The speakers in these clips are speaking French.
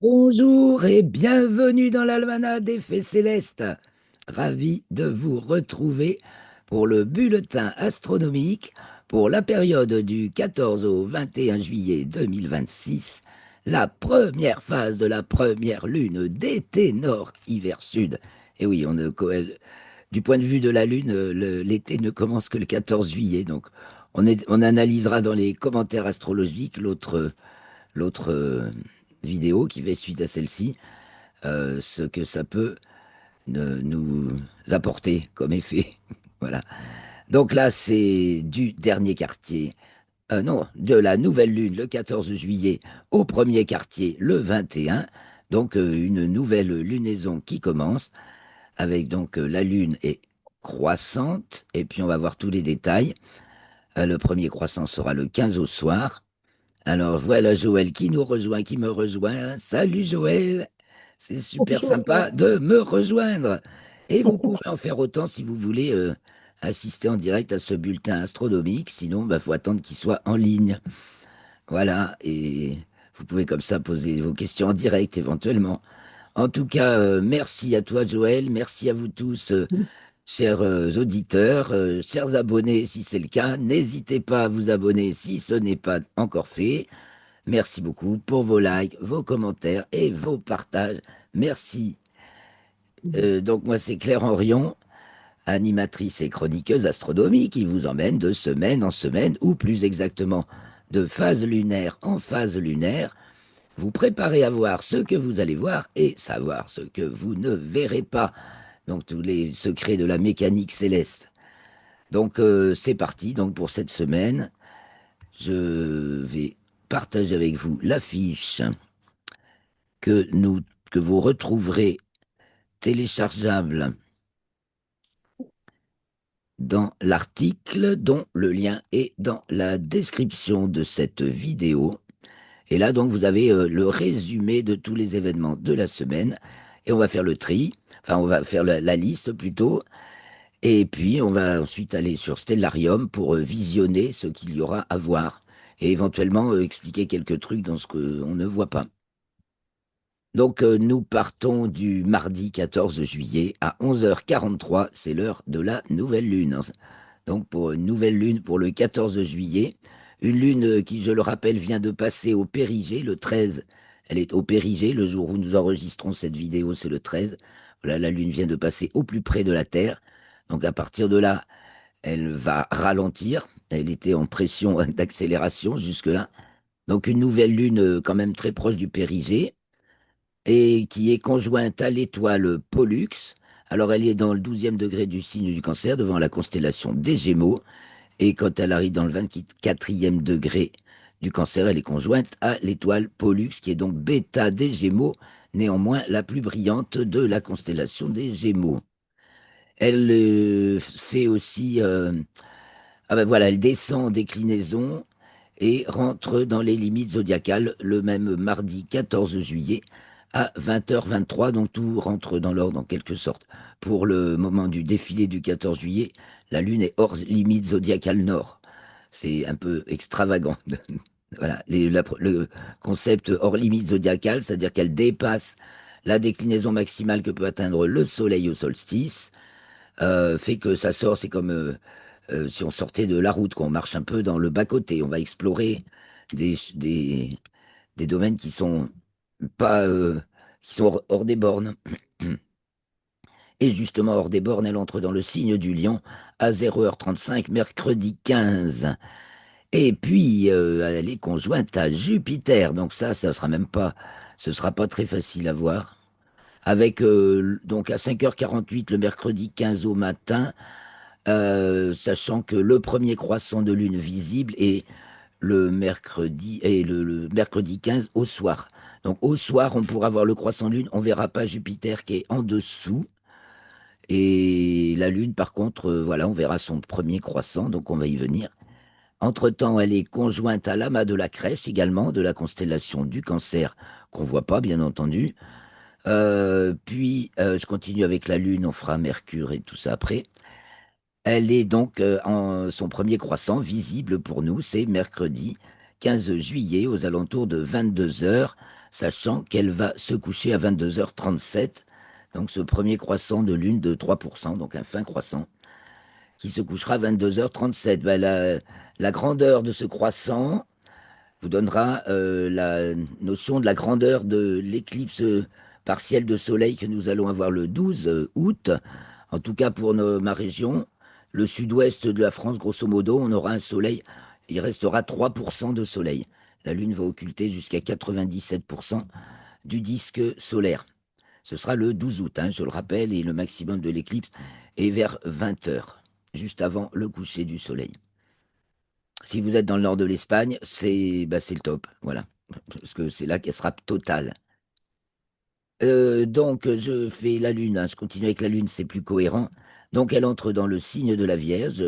Bonjour et bienvenue dans l'Almanach des Faits Célestes. Ravi de vous retrouver pour le bulletin astronomique pour la période du 14 au 21 juillet 2026, la première phase de la première lune d'été nord-hiver sud. Et oui, du point de vue de la lune, l'été ne commence que le 14 juillet, donc on analysera dans les commentaires astrologiques l'autre vidéo qui fait suite à celle-ci, ce que ça peut nous apporter comme effet. Voilà. Donc là, c'est du dernier quartier, non, de la nouvelle lune le 14 juillet au premier quartier le 21. Donc une nouvelle lunaison qui commence avec donc la lune est croissante et puis on va voir tous les détails. Le premier croissant sera le 15 au soir. Alors voilà Joël qui nous rejoint, qui me rejoint. Salut Joël, c'est super Bonjour sympa Pierre. de me rejoindre. Et vous pouvez en faire autant si vous voulez assister en direct à ce bulletin astronomique. Sinon, il faut attendre qu'il soit en ligne. Voilà, et vous pouvez comme ça poser vos questions en direct éventuellement. En tout cas, merci à toi Joël, merci à vous tous. Chers auditeurs, chers abonnés, si c'est le cas, n'hésitez pas à vous abonner si ce n'est pas encore fait. Merci beaucoup pour vos likes, vos commentaires et vos partages. Merci. Donc moi c'est Claire Henrion, animatrice et chroniqueuse astronomie qui vous emmène de semaine en semaine, ou plus exactement de phase lunaire en phase lunaire. Vous préparez à voir ce que vous allez voir et savoir ce que vous ne verrez pas. Donc tous les secrets de la mécanique céleste. Donc c'est parti. Donc pour cette semaine, je vais partager avec vous l'affiche que nous que vous retrouverez téléchargeable dans l'article dont le lien est dans la description de cette vidéo. Et là donc vous avez le résumé de tous les événements de la semaine et on va faire le tri, enfin on va faire la liste plutôt. Et puis, on va ensuite aller sur Stellarium pour visionner ce qu'il y aura à voir et éventuellement expliquer quelques trucs dans ce qu'on ne voit pas. Donc, nous partons du mardi 14 juillet à 11h43, c'est l'heure de la nouvelle lune. Donc, pour une nouvelle lune pour le 14 juillet, une lune qui, je le rappelle, vient de passer au périgée le 13. Elle est au périgée, le jour où nous enregistrons cette vidéo, c'est le 13. Voilà, la lune vient de passer au plus près de la Terre. Donc, à partir de là, elle va ralentir. Elle était en pression d'accélération jusque-là. Donc, une nouvelle lune quand même très proche du périgée et qui est conjointe à l'étoile Pollux. Alors, elle est dans le 12e degré du signe du Cancer, devant la constellation des Gémeaux. Et quand elle arrive dans le 24e degré du Cancer, elle est conjointe à l'étoile Pollux, qui est donc bêta des Gémeaux, néanmoins la plus brillante de la constellation des Gémeaux. Elle fait aussi, ah ben voilà, elle descend en déclinaison et rentre dans les limites zodiacales le même mardi 14 juillet à 20h23. Donc tout rentre dans l'ordre en quelque sorte. Pour le moment du défilé du 14 juillet, la Lune est hors limite zodiacale nord. C'est un peu extravagant. Voilà, le concept hors limite zodiacale, c'est-à-dire qu'elle dépasse la déclinaison maximale que peut atteindre le Soleil au solstice, fait que ça sort, c'est comme si on sortait de la route, qu'on marche un peu dans le bas-côté. On va explorer des, des, des domaines qui sont pas, qui sont hors des bornes. Et justement, hors des bornes, elle entre dans le signe du lion à 0h35, mercredi 15. Et puis, elle est conjointe à Jupiter. Donc ça sera même pas, ce sera pas très facile à voir. Avec, donc à 5h48, le mercredi 15 au matin, sachant que le premier croissant de lune visible est le mercredi 15 au soir. Donc au soir, on pourra voir le croissant de lune, on verra pas Jupiter qui est en dessous. Et la lune, par contre, voilà, on verra son premier croissant, donc on va y venir. Entre-temps, elle est conjointe à l'amas de la Crèche également, de la constellation du Cancer, qu'on voit pas, bien entendu. Puis, je continue avec la lune, on fera Mercure et tout ça après. Elle est donc en son premier croissant visible pour nous, c'est mercredi 15 juillet aux alentours de 22h. sachant qu'elle va se coucher à 22h37. Donc ce premier croissant de lune de 3%, donc un fin croissant, qui se couchera à 22h37. Ben, la grandeur de ce croissant vous donnera la notion de la grandeur de l'éclipse partielle de soleil que nous allons avoir le 12 août. En tout cas pour ma région, le sud-ouest de la France, grosso modo, on aura un soleil, il restera 3% de soleil. La Lune va occulter jusqu'à 97% du disque solaire. Ce sera le 12 août, hein, je le rappelle, et le maximum de l'éclipse est vers 20 heures, juste avant le coucher du soleil. Si vous êtes dans le nord de l'Espagne, c'est le top, voilà, parce que c'est là qu'elle sera totale. Donc, je fais la Lune, hein, je continue avec la Lune, c'est plus cohérent. Donc, elle entre dans le signe de la Vierge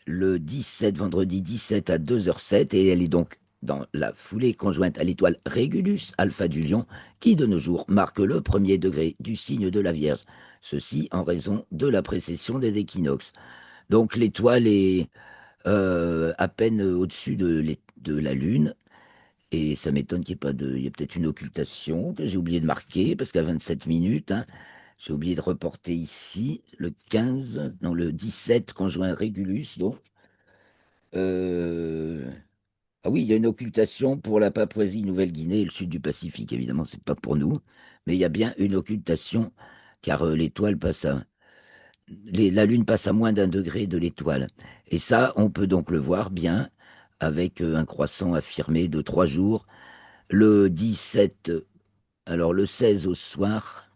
le 17, vendredi 17 à 2h07, et elle est donc dans la foulée conjointe à l'étoile Régulus, alpha du Lion, qui de nos jours marque le premier degré du signe de la Vierge. Ceci en raison de la précession des équinoxes. Donc, l'étoile est à peine au-dessus de la Lune. Et ça m'étonne qu'il n'y ait pas de. Il y a peut-être une occultation que j'ai oublié de marquer, parce qu'à 27 minutes, hein, j'ai oublié de reporter ici le 15, non, le 17 conjoint Régulus. Donc, euh, ah oui, il y a une occultation pour la Papouasie-Nouvelle-Guinée et le sud du Pacifique, évidemment, c'est pas pour nous, mais il y a bien une occultation, car l'étoile passe à. La Lune passe à moins d'un degré de l'étoile. Et ça, on peut donc le voir bien avec un croissant affirmé de 3 jours. Le 17, alors le 16 au soir,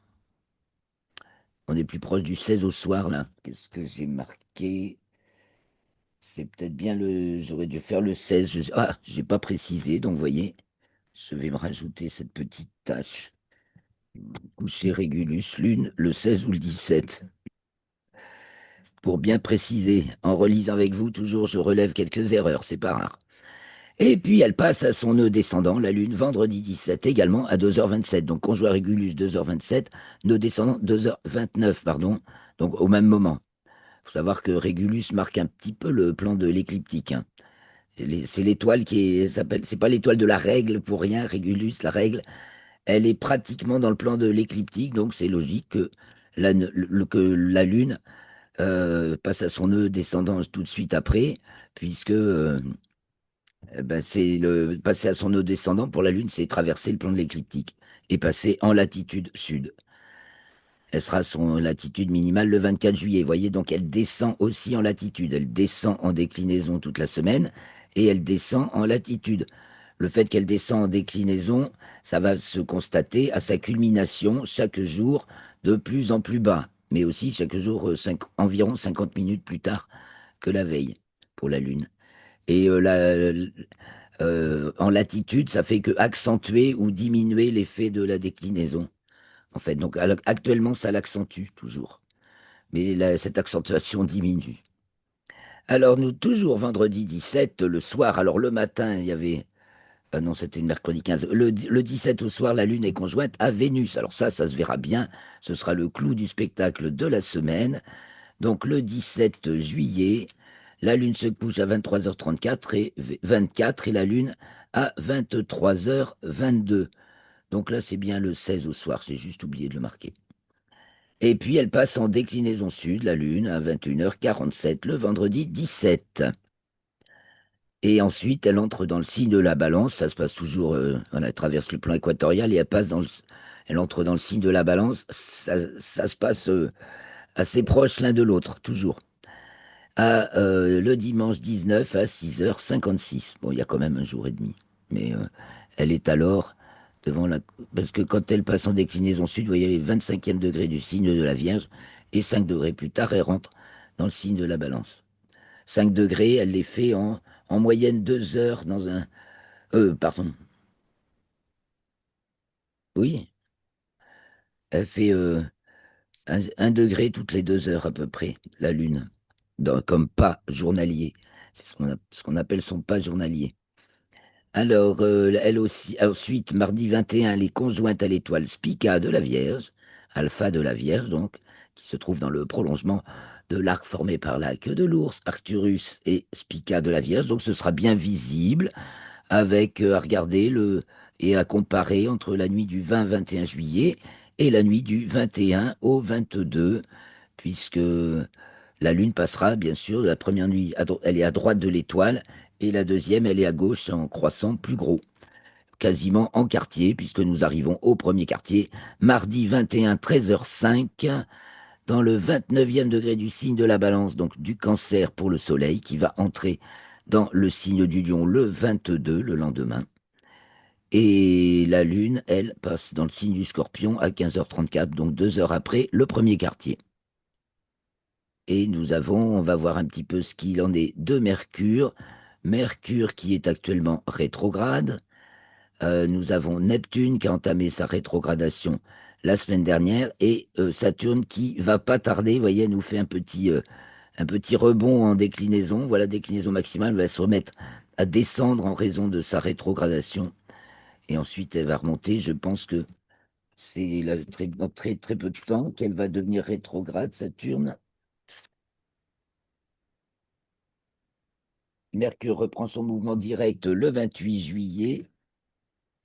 on est plus proche du 16 au soir là. Qu'est-ce que j'ai marqué? C'est peut-être bien j'aurais dû faire le 16. Ah, j'ai pas précisé, donc vous voyez, je vais me rajouter cette petite tâche. Coucher Régulus, lune, le 16 ou le 17. Pour bien préciser, en relisant avec vous, toujours, je relève quelques erreurs, c'est pas rare. Et puis elle passe à son nœud descendant, la Lune, vendredi 17 également à 2h27. Donc conjoint Régulus 2h27, nœud descendant 2h29, pardon, donc au même moment. Il faut savoir que Régulus marque un petit peu le plan de l'écliptique, hein. C'est l'étoile s'appelle, c'est pas l'étoile de la règle pour rien, Régulus, la règle, elle est pratiquement dans le plan de l'écliptique, donc c'est logique que que la Lune passe à son nœud descendant tout de suite après, puisque c'est le passer à son nœud descendant pour la Lune, c'est traverser le plan de l'écliptique et passer en latitude sud. Elle sera à son latitude minimale le 24 juillet. Vous voyez, donc elle descend aussi en latitude. Elle descend en déclinaison toute la semaine et elle descend en latitude. Le fait qu'elle descend en déclinaison, ça va se constater à sa culmination chaque jour de plus en plus bas, mais aussi chaque jour environ 50 minutes plus tard que la veille pour la Lune. Et en latitude, ça fait que accentuer ou diminuer l'effet de la déclinaison. En fait, donc actuellement, ça l'accentue toujours. Mais cette accentuation diminue. Alors, nous, toujours vendredi 17, le soir, alors le matin, il y avait. Non, c'était le mercredi 15. Le 17 au soir, la Lune est conjointe à Vénus. Alors ça se verra bien. Ce sera le clou du spectacle de la semaine. Donc le 17 juillet, la Lune se couche à 23h34 et 24 et la Lune à 23h22. Donc là, c'est bien le 16 au soir, j'ai juste oublié de le marquer. Et puis elle passe en déclinaison sud, la Lune, à 21h47 le vendredi 17. Et ensuite, elle entre dans le signe de la Balance. Ça se passe toujours, voilà, elle traverse le plan équatorial et elle entre dans le signe de la Balance. Ça se passe assez proche l'un de l'autre, toujours. Le dimanche 19 à 6h56. Bon, il y a quand même un jour et demi. Mais elle est alors devant la. Parce que quand elle passe en déclinaison sud, vous voyez les 25e degré du signe de la Vierge, et 5 degrés plus tard, elle rentre dans le signe de la Balance. 5 degrés, elle les fait en moyenne 2 heures dans un. Pardon. Oui, elle fait 1 degré toutes les 2 heures à peu près, la Lune, comme pas journalier. C'est ce qu'on appelle son pas journalier. Alors, elle aussi, ensuite, mardi 21, elle est conjointe à l'étoile Spica de la Vierge, alpha de la Vierge donc, qui se trouve dans le prolongement de l'arc formé par la queue de l'ours, Arcturus et Spica de la Vierge. Donc, ce sera bien visible avec, à regarder, et à comparer entre la nuit du 20-21 juillet et la nuit du 21 au 22, puisque la Lune passera, bien sûr, la première nuit, elle est à droite de l'étoile, et la deuxième, elle est à gauche en croissant plus gros, quasiment en quartier, puisque nous arrivons au premier quartier, mardi 21, 13h05, dans le 29e degré du signe de la Balance, donc du Cancer pour le Soleil, qui va entrer dans le signe du Lion le 22, le lendemain. Et la Lune, elle, passe dans le signe du Scorpion à 15h34, donc 2 heures après le premier quartier. Et on va voir un petit peu ce qu'il en est de Mercure. Mercure qui est actuellement rétrograde. Nous avons Neptune qui a entamé sa rétrogradation la semaine dernière et Saturne qui va pas tarder, vous voyez, nous fait un petit rebond en déclinaison. Voilà, déclinaison maximale, va se remettre à descendre en raison de sa rétrogradation. Et ensuite, elle va remonter. Je pense que c'est dans très, très peu de temps qu'elle va devenir rétrograde, Saturne. Mercure reprend son mouvement direct le 28 juillet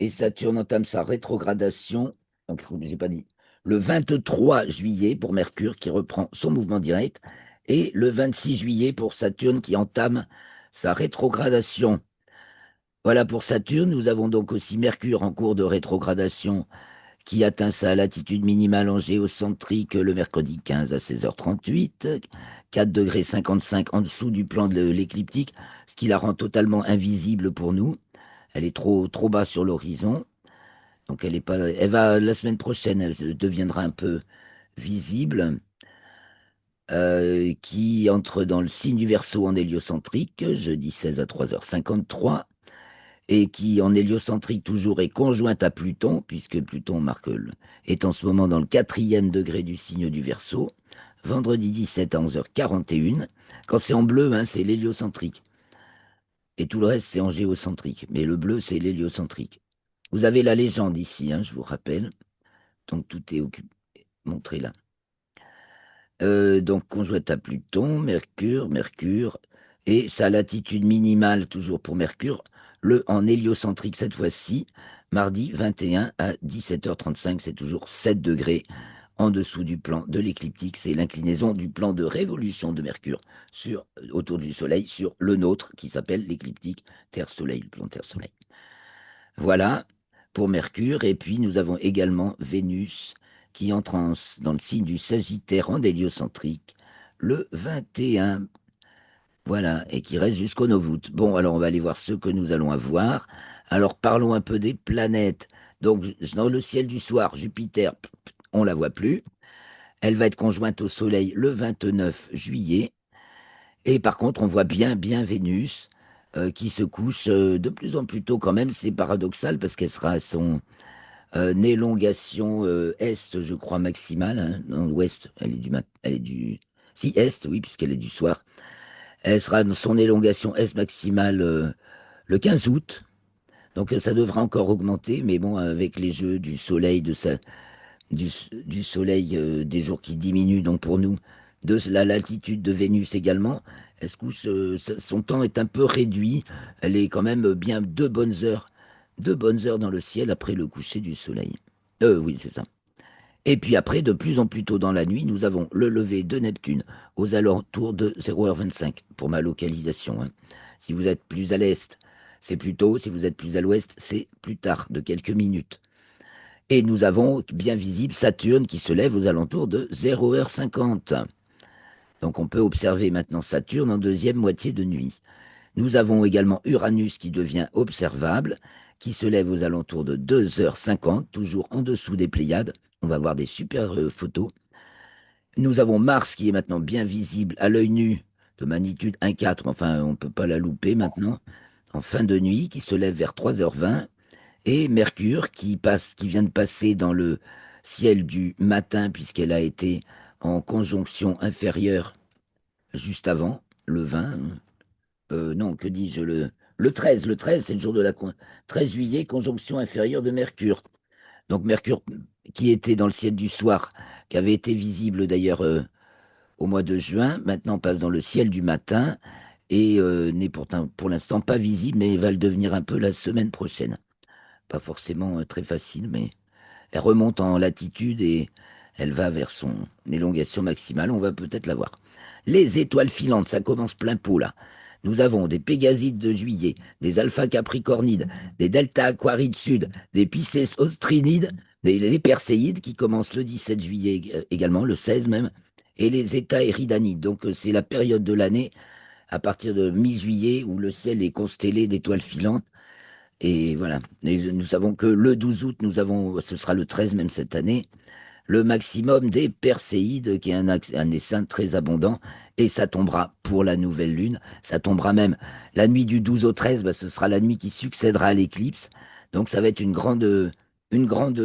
et Saturne entame sa rétrogradation, donc j'ai pas dit, le 23 juillet pour Mercure qui reprend son mouvement direct et le 26 juillet pour Saturne qui entame sa rétrogradation. Voilà pour Saturne, nous avons donc aussi Mercure en cours de rétrogradation qui atteint sa latitude minimale en géocentrique le mercredi 15 à 16h38, 4 degrés 55 en dessous du plan de l'écliptique, ce qui la rend totalement invisible pour nous. Elle est trop, trop bas sur l'horizon. Donc elle est pas, elle va la semaine prochaine, elle deviendra un peu visible, qui entre dans le signe du Verseau en héliocentrique, jeudi 16 à 3h53, et qui en héliocentrique toujours est conjointe à Pluton, puisque Pluton est en ce moment dans le 4e degré du signe du Verseau, vendredi 17 à 11h41. Quand c'est en bleu, hein, c'est l'héliocentrique. Et tout le reste, c'est en géocentrique. Mais le bleu, c'est l'héliocentrique. Vous avez la légende ici, hein, je vous rappelle. Donc tout est montré là. Donc conjointe à Pluton, Mercure, et sa latitude minimale, toujours pour Mercure, en héliocentrique cette fois-ci, mardi 21 à 17h35, c'est toujours 7 degrés en dessous du plan de l'écliptique, c'est l'inclinaison du plan de révolution de Mercure autour du Soleil sur le nôtre qui s'appelle l'écliptique Terre-Soleil, le plan Terre-Soleil. Voilà pour Mercure. Et puis nous avons également Vénus qui entre dans le signe du Sagittaire en héliocentrique le 21. Voilà, et qui reste jusqu'au Novout. Bon, alors on va aller voir ce que nous allons avoir. Alors parlons un peu des planètes. Donc dans le ciel du soir, Jupiter, on la voit plus. Elle va être conjointe au Soleil le 29 juillet. Et par contre, on voit bien Vénus qui se couche de plus en plus tôt quand même. C'est paradoxal parce qu'elle sera à son élongation est, je crois, maximale. Hein. Non, ouest, elle est du... Si, est, oui, puisqu'elle est du soir. Elle sera dans son élongation est maximale le 15 août. Donc ça devra encore augmenter, mais bon, avec les jeux du soleil, du soleil, des jours qui diminuent, donc pour nous, de la latitude de Vénus également, elle se couche, son temps est un peu réduit. Elle est quand même bien 2 bonnes heures dans le ciel après le coucher du soleil. Oui, c'est ça. Et puis après, de plus en plus tôt dans la nuit, nous avons le lever de Neptune aux alentours de 0h25 pour ma localisation. Hein. Si vous êtes plus à l'est, c'est plus tôt. Si vous êtes plus à l'ouest, c'est plus tard, de quelques minutes. Et nous avons bien visible Saturne qui se lève aux alentours de 0h50. Donc on peut observer maintenant Saturne en deuxième moitié de nuit. Nous avons également Uranus qui devient observable, qui se lève aux alentours de 2h50, toujours en dessous des Pléiades. On va voir des super photos. Nous avons Mars qui est maintenant bien visible à l'œil nu, de magnitude 1,4, enfin on ne peut pas la louper maintenant, en fin de nuit, qui se lève vers 3h20. Et Mercure qui vient de passer dans le ciel du matin, puisqu'elle a été en conjonction inférieure juste avant, le 20. Non, que dis-je, le 13. Le 13, c'est le jour de 13 juillet, conjonction inférieure de Mercure. Donc Mercure, qui était dans le ciel du soir, qui avait été visible d'ailleurs au mois de juin, maintenant passe dans le ciel du matin et n'est pourtant pour l'instant pas visible, mais va le devenir un peu la semaine prochaine. pas forcément très facile, mais elle remonte en latitude et elle va vers son élongation maximale. On va peut-être la voir. Les étoiles filantes, ça commence plein pot là. Nous avons des Pégasides de juillet, des Alpha Capricornides, des Delta Aquarides sud, des Pisces Austrinides, des Perséides qui commencent le 17 juillet également, le 16 même, et les Zeta Eridanides. Donc c'est la période de l'année à partir de mi-juillet où le ciel est constellé d'étoiles filantes. Et voilà. Et nous savons que le 12 août, nous avons, ce sera le 13 même cette année, le maximum des Perséides, qui est un essaim très abondant, et ça tombera pour la nouvelle lune. Ça tombera même la nuit du 12 au 13, bah, ce sera la nuit qui succédera à l'éclipse. Donc ça va être une grande, une grande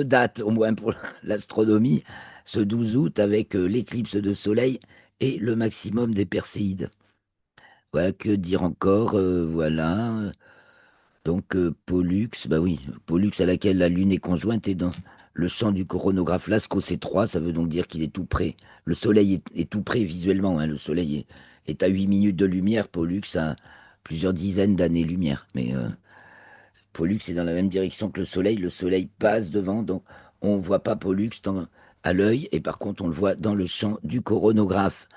date, au moins pour l'astronomie, ce 12 août, avec l'éclipse de soleil et le maximum des Perséides. Voilà, que dire encore, voilà. Donc Pollux, bah oui, Pollux à laquelle la Lune est conjointe est dans le champ du coronographe Lascaux C3, ça veut donc dire qu'il est tout près. Le Soleil est tout près visuellement, hein. Le Soleil est à 8 minutes de lumière, Pollux a plusieurs dizaines d'années-lumière. Mais Pollux est dans la même direction que le Soleil passe devant, donc on ne voit pas Pollux à l'œil, et par contre on le voit dans le champ du coronographe.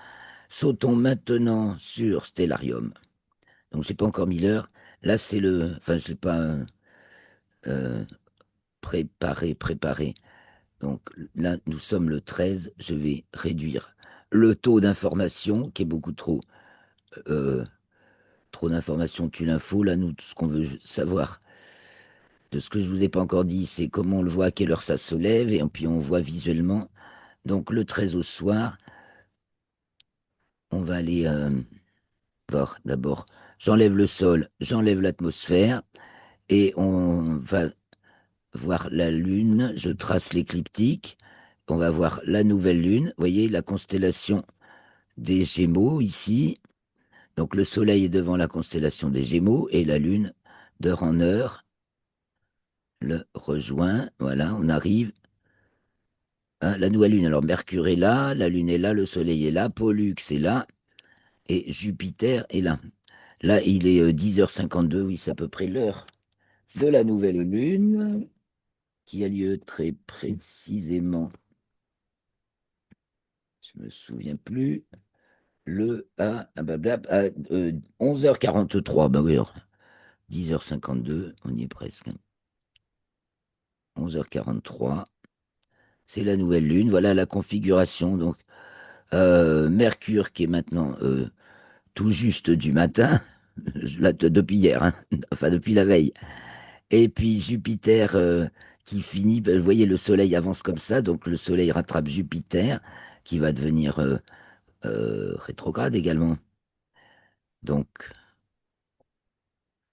Sautons maintenant sur Stellarium. Donc j'ai pas encore mis l'heure. Là c'est le... Enfin je l'ai pas... euh, préparé. Donc là, nous sommes le 13. Je vais réduire le taux d'information, qui est beaucoup trop. euh, Trop d'informations tue l'info. Là, nous, tout ce qu'on veut savoir de ce que je vous ai pas encore dit, c'est comment on le voit, à quelle heure ça se lève, et puis on voit visuellement. Donc le 13 au soir, on va aller voir d'abord. J'enlève le sol, j'enlève l'atmosphère, et on va voir la Lune, je trace l'écliptique, on va voir la nouvelle Lune, vous voyez la constellation des Gémeaux ici, donc le Soleil est devant la constellation des Gémeaux et la Lune, d'heure en heure, le rejoint, voilà, on arrive à la nouvelle Lune. Alors Mercure est là, la Lune est là, le Soleil est là, Pollux est là, et Jupiter est là. Là, il est 10h52, oui, c'est à peu près l'heure de la nouvelle Lune, qui a lieu très précisément, je me souviens plus, à 11h43, bah oui, alors, 10h52, on y est presque. 11h43, c'est la nouvelle lune, voilà la configuration. Donc, Mercure qui est maintenant tout juste du matin, là, depuis hier, hein, enfin depuis la veille. Et puis Jupiter qui finit, ben, vous voyez, le Soleil avance comme ça, donc le Soleil rattrape Jupiter, qui va devenir rétrograde également. Donc,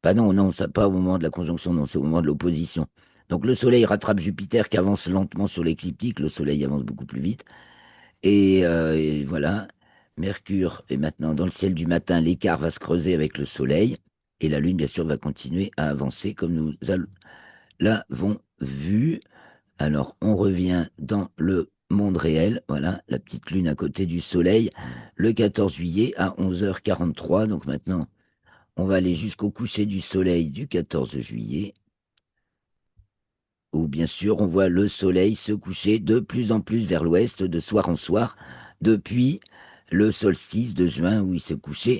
bah non, non, ça pas au moment de la conjonction, non, c'est au moment de l'opposition. Donc le Soleil rattrape Jupiter qui avance lentement sur l'écliptique, le Soleil avance beaucoup plus vite. Et voilà, Mercure est maintenant dans le ciel du matin, l'écart va se creuser avec le Soleil, et la Lune, bien sûr, va continuer à avancer comme nous l'avons vu. Alors on revient dans le monde réel, voilà, la petite Lune à côté du Soleil, le 14 juillet à 11h43, donc maintenant... On va aller jusqu'au coucher du soleil du 14 juillet, où bien sûr on voit le soleil se coucher de plus en plus vers l'ouest, de soir en soir, depuis le solstice de juin, où il se couchait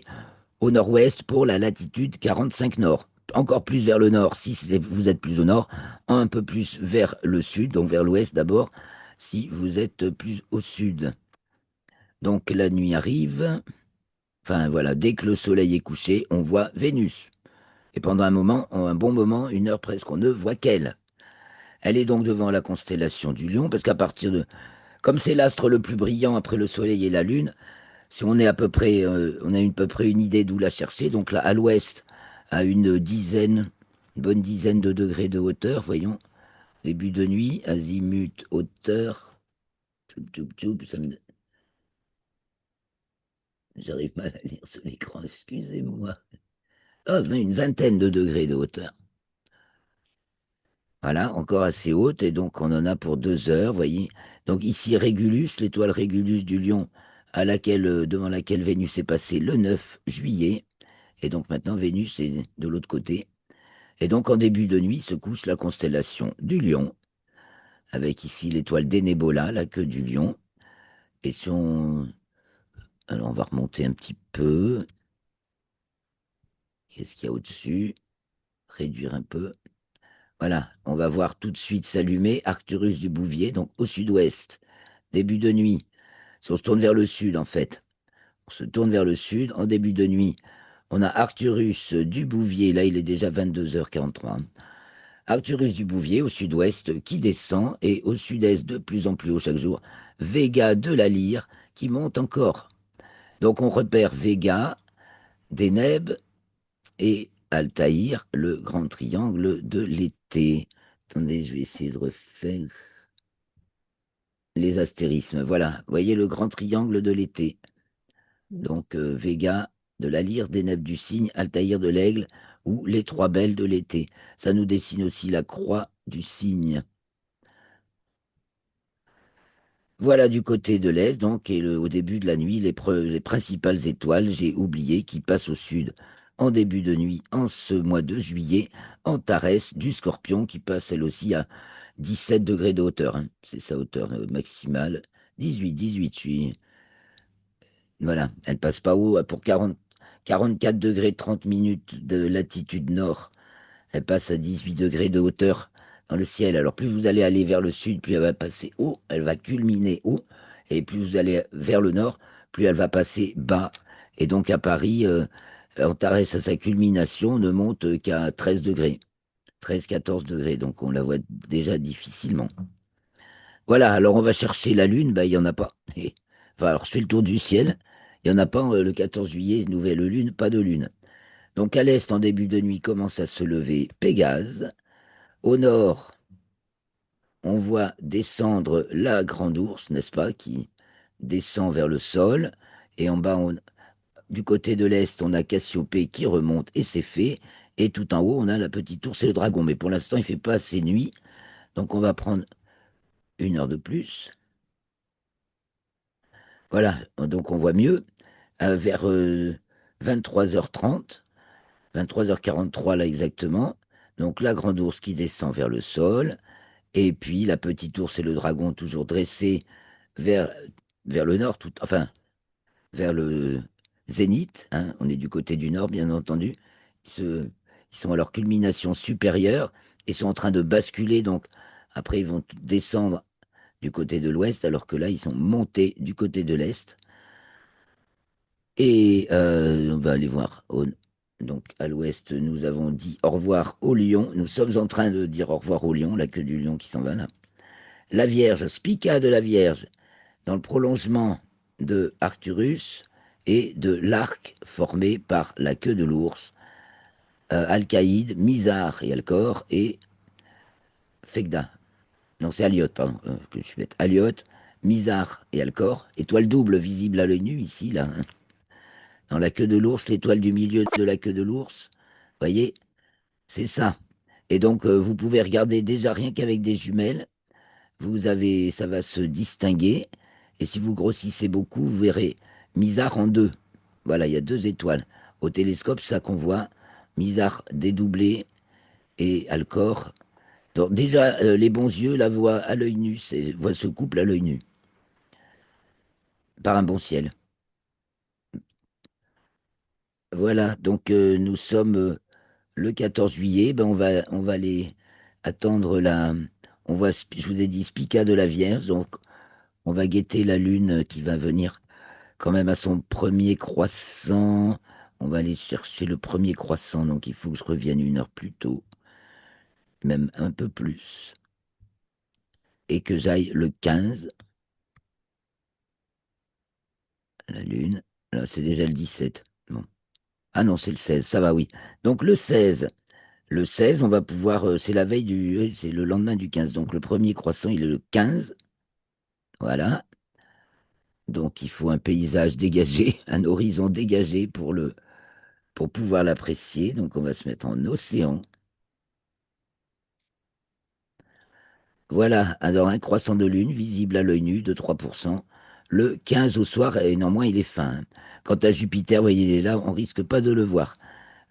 au nord-ouest pour la latitude 45 nord. Encore plus vers le nord si vous êtes plus au nord, un peu plus vers le sud, donc vers l'ouest d'abord, si vous êtes plus au sud. Donc la nuit arrive, enfin voilà, dès que le soleil est couché, on voit Vénus. Et pendant un bon moment, une heure presque, on ne voit qu'elle. Elle est donc devant la constellation du Lion, parce qu'à partir de, comme c'est l'astre le plus brillant après le Soleil et la Lune, si on est à peu près, on a à peu près une idée d'où la chercher. Donc là, à l'ouest, à une bonne dizaine de degrés de hauteur, voyons, début de nuit, azimut, hauteur, tchoup, tchoup, tchoup, j'arrive mal à lire sur l'écran, excusez-moi. Ah, une vingtaine de degrés de hauteur. Voilà, encore assez haute, et donc on en a pour 2 heures, voyez. Donc ici Régulus, l'étoile Régulus du Lion, devant laquelle Vénus est passée le 9 juillet, et donc maintenant Vénus est de l'autre côté. Et donc en début de nuit se couche la constellation du Lion, avec ici l'étoile d'Enebola, la queue du lion. Et si on... Alors on va remonter un petit peu. Qu'est-ce qu'il y a au-dessus? Réduire un peu. Voilà, on va voir tout de suite s'allumer Arcturus du Bouvier, donc au sud-ouest, début de nuit. Si on se tourne vers le sud, en fait, on se tourne vers le sud, en début de nuit, on a Arcturus du Bouvier, là il est déjà 22h43. Arcturus du Bouvier au sud-ouest qui descend et au sud-est de plus en plus haut chaque jour, Vega de la Lyre qui monte encore. Donc on repère Vega, Deneb et Altaïr, le grand triangle de l'été. Attendez, je vais essayer de refaire les astérismes. Voilà, vous voyez le grand triangle de l'été. Donc Vega de la lyre, Deneb du cygne, Altaïr de l'aigle ou les trois belles de l'été. Ça nous dessine aussi la croix du cygne. Voilà du côté de l'est, donc, et au début de la nuit, les principales étoiles, j'ai oublié, qui passent au sud en début de nuit, en ce mois de juillet, Antares du Scorpion, qui passe elle aussi à 17 degrés de hauteur, hein. C'est sa hauteur maximale. 18, je suis. Voilà, elle passe pas haut pour 44 degrés 30 minutes de latitude nord. Elle passe à 18 degrés de hauteur dans le ciel. Alors plus vous allez aller vers le sud, plus elle va passer haut, elle va culminer haut. Et plus vous allez vers le nord, plus elle va passer bas. Et donc à Paris, Antares à sa culmination ne monte qu'à 13 degrés. 13-14 degrés, donc on la voit déjà difficilement. Voilà, alors on va chercher la Lune, il n'y en a pas. Enfin, alors je fais le tour du ciel, il n'y en a pas le 14 juillet, nouvelle Lune, pas de Lune. Donc à l'est, en début de nuit, commence à se lever Pégase. Au nord, on voit descendre la grande ours, n'est-ce pas, qui descend vers le sol. Et en bas, du côté de l'est, on a Cassiopée qui remonte et c'est fait. Et tout en haut, on a la petite ours et le dragon. Mais pour l'instant, il fait pas assez nuit. Donc on va prendre 1 heure de plus. Voilà, donc on voit mieux. Vers 23h30, 23h43 là exactement. Donc la grande ours qui descend vers le sol. Et puis la petite ours et le dragon toujours dressés vers, vers le nord, enfin vers le zénith, hein. On est du côté du nord, bien entendu. Ils sont à leur culmination supérieure et sont en train de basculer. Donc après, ils vont descendre du côté de l'ouest, alors que là, ils sont montés du côté de l'est. Et on va aller voir. Donc à l'ouest, nous avons dit au revoir au lion. Nous sommes en train de dire au revoir au lion, la queue du lion qui s'en va là. La Vierge, Spica de la Vierge, dans le prolongement de Arcturus et de l'arc formé par la queue de l'ours, Alcaïde, Mizar et Alcor et Fegda. Non, c'est Alioth, pardon, que je suis bête. Alioth, Mizar et Alcor, étoile double visible à l'œil nu ici, là, hein. Dans la queue de l'ours, l'étoile du milieu de la queue de l'ours, voyez, c'est ça. Et donc, vous pouvez regarder déjà rien qu'avec des jumelles. Ça va se distinguer. Et si vous grossissez beaucoup, vous verrez Mizar en deux. Voilà, il y a deux étoiles. Au télescope, ça qu'on voit. Mizar dédoublé et Alcor. Donc déjà, les bons yeux la voient à l'œil nu, voient ce couple à l'œil nu, par un bon ciel. Voilà, donc nous sommes le 14 juillet, on va aller attendre je vous ai dit, Spica de la Vierge, donc on va guetter la lune qui va venir quand même à son premier croissant. On va aller chercher le premier croissant, donc il faut que je revienne 1 heure plus tôt, même un peu plus, et que j'aille le 15, la lune. Là, c'est déjà le 17. Bon. Ah non, c'est le 16, ça va, oui. Donc le 16, on va pouvoir, c'est la veille c'est le lendemain du 15. Donc le premier croissant, il est le 15. Voilà. Donc il faut un paysage dégagé, un horizon dégagé pour pouvoir l'apprécier. Donc on va se mettre en océan. Voilà, alors un croissant de lune visible à l'œil nu de 3%. Le 15 au soir, et néanmoins il est fin, hein. Quant à Jupiter, vous voyez, il est là, on risque pas de le voir.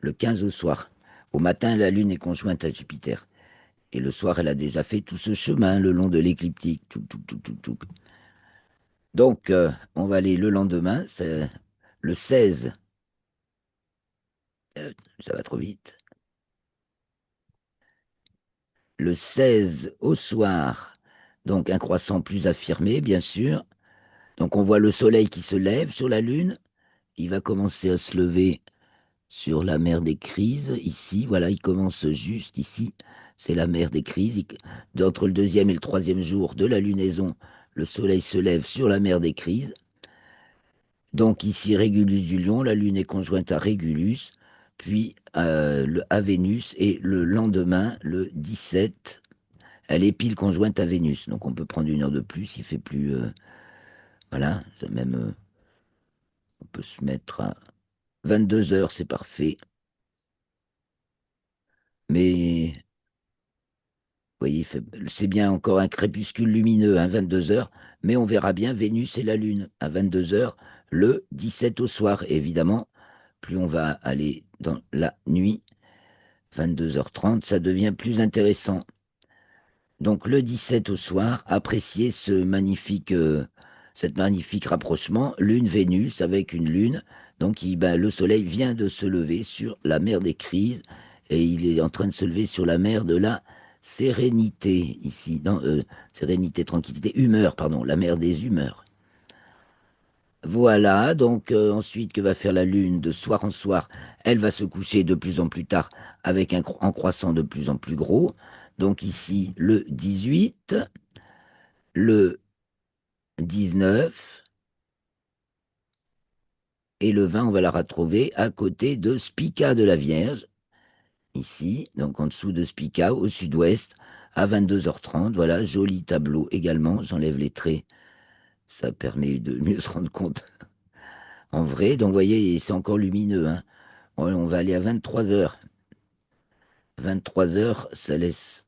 Le 15 au soir. Au matin, la Lune est conjointe à Jupiter. Et le soir, elle a déjà fait tout ce chemin le long de l'écliptique. Tchouk, tchouk, tchouk, tchouk, tchouk. Donc, on va aller le lendemain, c'est le 16. euh, Ça va trop vite. Le 16 au soir, donc un croissant plus affirmé, bien sûr. Donc, on voit le soleil qui se lève sur la Lune. Il va commencer à se lever sur la mer des Crises, ici. Voilà, il commence juste ici. C'est la mer des Crises. D'entre le deuxième et le troisième jour de la lunaison, le soleil se lève sur la mer des Crises. Donc ici, Régulus du Lion, la Lune est conjointe à Régulus, puis à Vénus, et le lendemain, le 17, elle est pile conjointe à Vénus. Donc on peut prendre une heure de plus, il fait plus... voilà, même, on peut se mettre à 22 heures, c'est parfait. Mais vous voyez, c'est bien encore un crépuscule lumineux, hein, 22 heures, mais on verra bien Vénus et la Lune à 22 heures le 17 au soir. Et évidemment, plus on va aller dans la nuit, 22h30, ça devient plus intéressant. Donc le 17 au soir, appréciez cet magnifique rapprochement, Lune-Vénus avec une Lune. Donc ben, le Soleil vient de se lever sur la mer des Crises et il est en train de se lever sur la mer de la sérénité, ici. Non, sérénité, tranquillité, humeur, pardon, la mer des humeurs. Voilà, donc ensuite que va faire la Lune de soir en soir, elle va se coucher de plus en plus tard avec en croissant de plus en plus gros. Donc ici le 18, le 19 et le 20, on va la retrouver à côté de Spica de la Vierge, ici, donc en dessous de Spica au sud-ouest, à 22h30. Voilà, joli tableau également, j'enlève les traits, ça permet de mieux se rendre compte en vrai. Donc vous voyez, c'est encore lumineux, hein. On va aller à 23h. 23 heures, ça laisse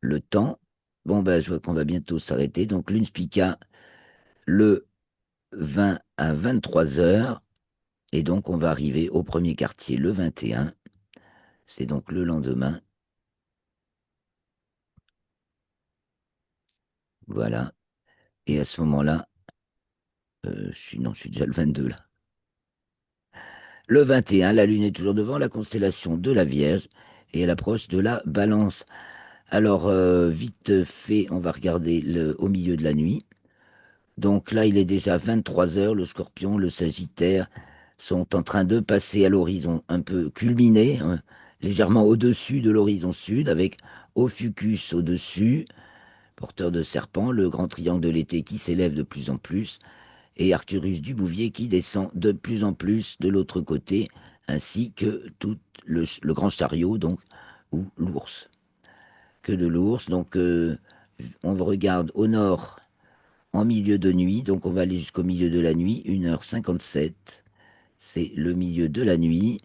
le temps. Bon, ben, je vois qu'on va bientôt s'arrêter. Donc, Lune Spica, le 20 à 23 heures. Et donc, on va arriver au premier quartier le 21. C'est donc le lendemain. Voilà. Et à ce moment-là, non, je suis déjà le 22 là. Le 21, la Lune est toujours devant la constellation de la Vierge et elle approche de la Balance. Alors, vite fait, on va regarder au milieu de la nuit. Donc là, il est déjà 23 heures, le Scorpion, le Sagittaire sont en train de passer à l'horizon un peu culminé, hein, légèrement au-dessus de l'horizon sud, avec Ophiuchus au-dessus, porteur de serpent, le grand triangle de l'été qui s'élève de plus en plus, et Arcturus du Bouvier qui descend de plus en plus de l'autre côté, ainsi que tout le grand chariot, donc, ou l'ours, que de l'ours. Donc, on regarde au nord en milieu de nuit, donc on va aller jusqu'au milieu de la nuit, 1h57, c'est le milieu de la nuit.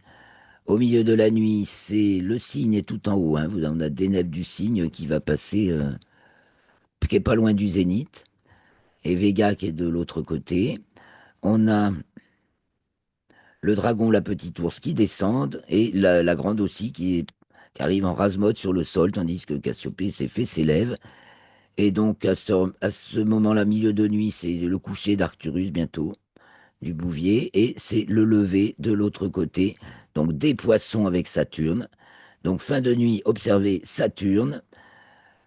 Au milieu de la nuit, c'est le cygne est tout en haut, hein. On a Déneb du cygne qui va passer, qui est pas loin du zénith, et Vega qui est de l'autre côté. On a le dragon, la petite ours qui descendent, et la grande aussi qui arrive en rase-mode sur le sol, tandis que Cassiopée s'est fait s'élève. Et donc à ce moment-là, milieu de nuit, c'est le coucher d'Arcturus bientôt, du Bouvier, et c'est le lever de l'autre côté, donc des poissons avec Saturne. Donc fin de nuit, observez Saturne.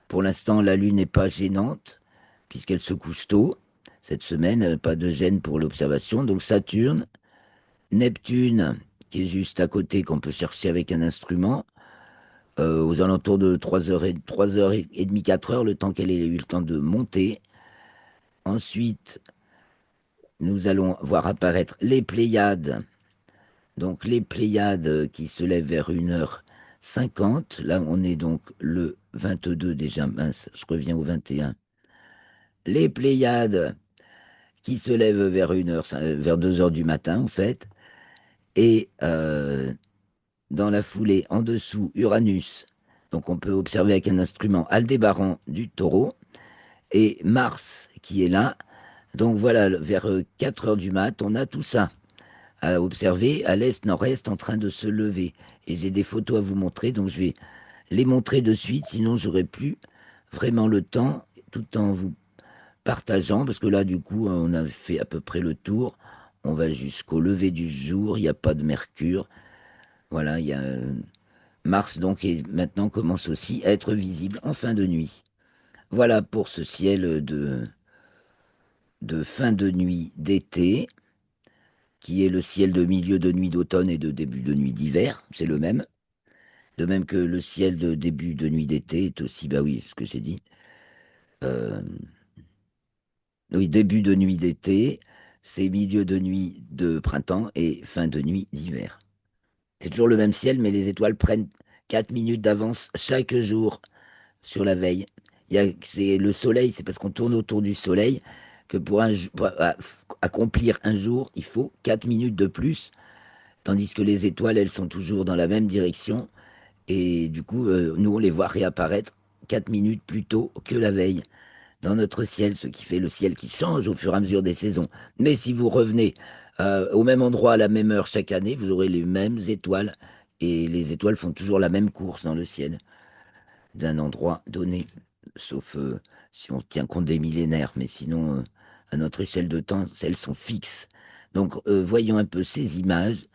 Pour l'instant, la Lune n'est pas gênante, puisqu'elle se couche tôt. Cette semaine, pas de gêne pour l'observation. Donc Saturne, Neptune, qui est juste à côté, qu'on peut chercher avec un instrument, aux alentours de 3h30, 4h, le temps qu'elle ait eu le temps de monter. Ensuite, nous allons voir apparaître les Pléiades. Donc les Pléiades qui se lèvent vers 1h50. Là, on est donc le 22 déjà, mince, je reviens au 21. Les Pléiades qui se lèvent vers 1h, vers 2h du matin, en fait. Et dans la foulée, en dessous, Uranus. Donc on peut observer avec un instrument Aldébaran du Taureau. Et Mars qui est là. Donc voilà, vers 4h du mat, on a tout ça. à observer à l'est-nord-est en train de se lever. Et j'ai des photos à vous montrer, donc je vais les montrer de suite, sinon j'aurai plus vraiment le temps, tout en vous partageant, parce que là, du coup, on a fait à peu près le tour. On va jusqu'au lever du jour, il n'y a pas de Mercure. Voilà, il y a Mars, donc, et maintenant commence aussi à être visible en fin de nuit. Voilà pour ce ciel de fin de nuit d'été, qui est le ciel de milieu de nuit d'automne et de début de nuit d'hiver, c'est le même. De même que le ciel de début de nuit d'été est aussi, bah oui, ce que j'ai dit. Euh, oui, début de nuit d'été, c'est milieu de nuit de printemps et fin de nuit d'hiver. C'est toujours le même ciel, mais les étoiles prennent 4 minutes d'avance chaque jour sur la veille. C'est le soleil, c'est parce qu'on tourne autour du soleil que pour accomplir un jour, il faut 4 minutes de plus, tandis que les étoiles, elles sont toujours dans la même direction. Et du coup, nous, on les voit réapparaître 4 minutes plus tôt que la veille dans notre ciel, ce qui fait le ciel qui change au fur et à mesure des saisons. Mais si vous revenez au même endroit à la même heure chaque année, vous aurez les mêmes étoiles. Et les étoiles font toujours la même course dans le ciel, d'un endroit donné, sauf si on tient compte des millénaires. Mais sinon, à notre échelle de temps, elles sont fixes. Donc, voyons un peu ces images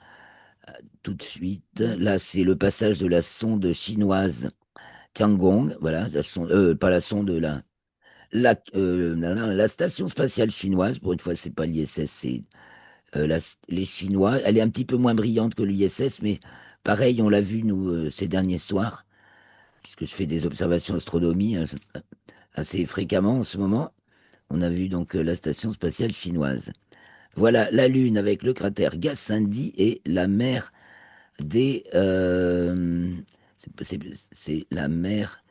tout de suite. Là, c'est le passage de la sonde chinoise Tiangong, voilà, pas la sonde, la station spatiale chinoise, pour une fois, c'est pas l'ISS, c'est les Chinois. Elle est un petit peu moins brillante que l'ISS, mais pareil, on l'a vu, nous, ces derniers soirs, puisque je fais des observations astronomie assez fréquemment en ce moment. On a vu donc la station spatiale chinoise. Voilà la Lune avec le cratère Gassendi et la mer des... c'est la mer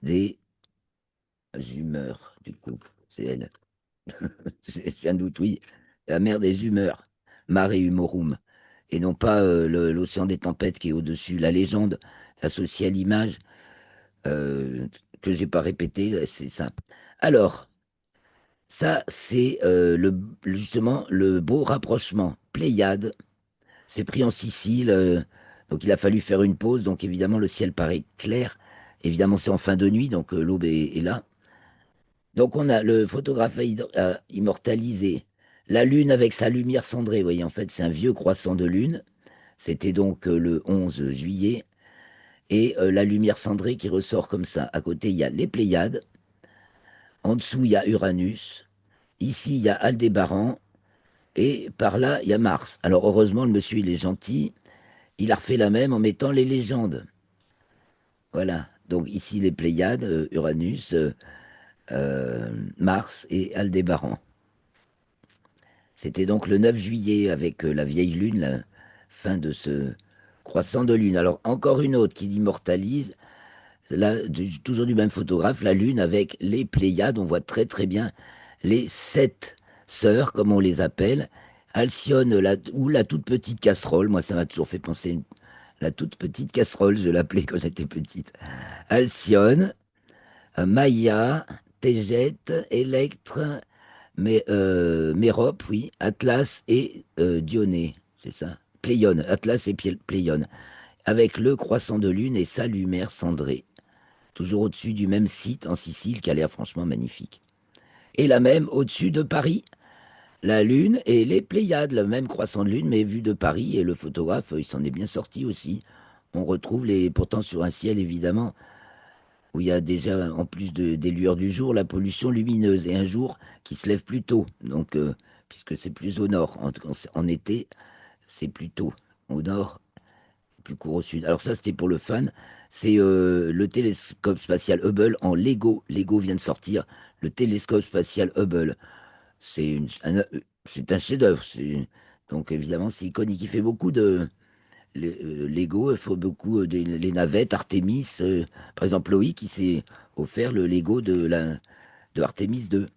des humeurs, du coup. C'est elle. J'ai un doute, oui. La mer des humeurs, Mare Humorum, et non pas l'océan des tempêtes qui est au-dessus. La légende associée à l'image, euh, que j'ai pas répétée, c'est ça. Alors, ça, c'est justement le beau rapprochement. Pléiade, c'est pris en Sicile, donc il a fallu faire une pause, donc évidemment le ciel paraît clair. Évidemment, c'est en fin de nuit, donc l'aube est là. Donc on a le photographe a immortalisé la Lune avec sa lumière cendrée. Vous voyez, en fait, c'est un vieux croissant de Lune. C'était donc le 11 juillet. Et la lumière cendrée qui ressort comme ça. À côté, il y a les Pléiades. En dessous, il y a Uranus. Ici, il y a Aldébaran. Et par là, il y a Mars. Alors heureusement, le monsieur, il est gentil. Il a refait la même en mettant les légendes. Voilà. Donc ici, les Pléiades, Uranus, Mars et Aldébaran. C'était donc le 9 juillet avec la vieille lune, la fin de ce croissant de lune. Alors encore une autre qui l'immortalise, là, toujours du même photographe, la lune avec les Pléiades. On voit très très bien les sept sœurs, comme on les appelle. Alcyone, ou la toute petite casserole. Moi, ça m'a toujours fait penser la toute petite casserole, je l'appelais quand j'étais petite. Alcyone, Maïa, Tégète, Électre, Mérope, oui, Atlas et Dionée, c'est ça. Pléione, Atlas et Pléione, avec le croissant de lune et sa lumière cendrée, toujours au-dessus du même site en Sicile qui a l'air franchement magnifique. Et la même au-dessus de Paris, la lune et les Pléiades, le même croissant de lune, mais vu de Paris, et le photographe, il s'en est bien sorti aussi. On retrouve pourtant sur un ciel évidemment où il y a déjà, en plus des lueurs du jour, la pollution lumineuse et un jour qui se lève plus tôt. Donc, puisque c'est plus au nord, en été, c'est plus tôt. Au nord, plus court au sud. Alors ça, c'était pour le fun. C'est le télescope spatial Hubble en Lego. Lego vient de sortir le télescope spatial Hubble. C'est un chef-d'œuvre. Donc évidemment, c'est iconique. Il fait beaucoup de, Lego, il faut beaucoup les navettes, Artemis, par exemple Loïc qui s'est offert le Lego de Artemis 2.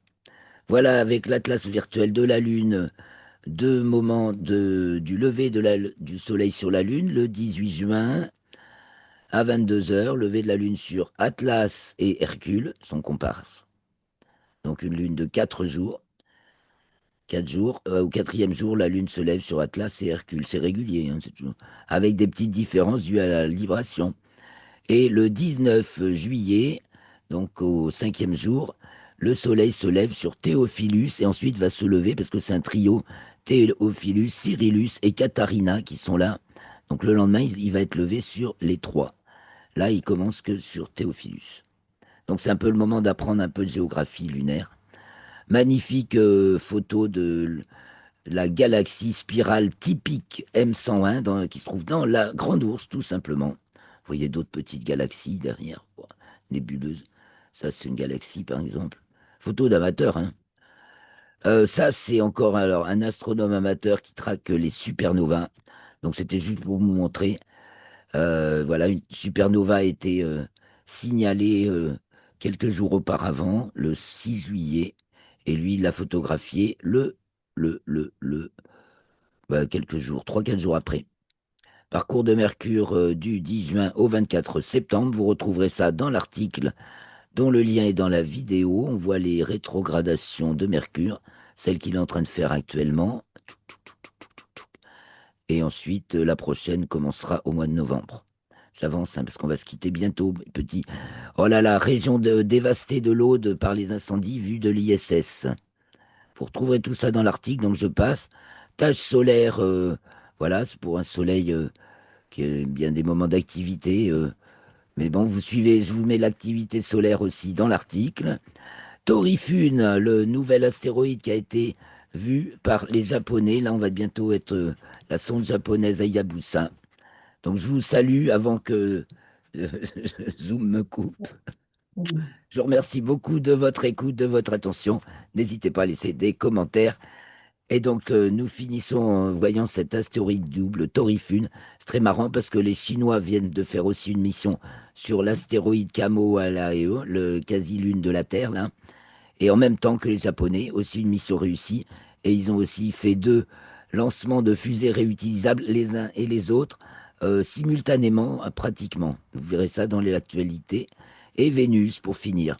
Voilà, avec l'atlas virtuel de la Lune, deux moments du lever du Soleil sur la Lune, le 18 juin à 22 heures, lever de la Lune sur Atlas et Hercule, son comparse. Donc une Lune de 4 jours. 4 jours. Au quatrième jour, la Lune se lève sur Atlas et Hercule. C'est régulier, hein, c'est toujours avec des petites différences dues à la libration. Et le 19 juillet, donc au cinquième jour, le Soleil se lève sur Théophilus et ensuite va se lever parce que c'est un trio, Théophilus, Cyrillus et Katharina qui sont là. Donc le lendemain, il va être levé sur les trois. Là, il commence que sur Théophilus. Donc c'est un peu le moment d'apprendre un peu de géographie lunaire. Magnifique photo de la galaxie spirale typique M101 qui se trouve dans la Grande Ourse, tout simplement. Vous voyez d'autres petites galaxies derrière, bon, nébuleuses. Ça, c'est une galaxie, par exemple. Photo d'amateur, hein. Ça, c'est encore alors un astronome amateur qui traque les supernovas. Donc, c'était juste pour vous montrer. Voilà, une supernova a été signalée quelques jours auparavant, le 6 juillet. Et lui, il l'a photographié quelques jours, 3, 4 jours après. Parcours de Mercure du 10 juin au 24 septembre. Vous retrouverez ça dans l'article dont le lien est dans la vidéo. On voit les rétrogradations de Mercure, celle qu'il est en train de faire actuellement. Et ensuite, la prochaine commencera au mois de novembre. J'avance hein, parce qu'on va se quitter bientôt, petit. Oh là là, région dévastée de l'Aude par les incendies vue de l'ISS. Vous retrouverez tout ça dans l'article, donc je passe. Tâche solaire, voilà, c'est pour un soleil qui a bien des moments d'activité. Mais bon, vous suivez, je vous mets l'activité solaire aussi dans l'article. Torifune, le nouvel astéroïde qui a été vu par les Japonais. Là, on va bientôt être la sonde japonaise Hayabusa. Donc, je vous salue avant que Zoom me coupe. Je vous remercie beaucoup de votre écoute, de votre attention. N'hésitez pas à laisser des commentaires. Et donc, nous finissons en voyant cet astéroïde double, Torifune. C'est très marrant parce que les Chinois viennent de faire aussi une mission sur l'astéroïde Kamoa-Alaeo, le quasi-lune de la Terre, là. Et en même temps que les Japonais, aussi une mission réussie. Et ils ont aussi fait 2 lancements de fusées réutilisables, les uns et les autres, simultanément, pratiquement. Vous verrez ça dans l'actualité. Et Vénus, pour finir.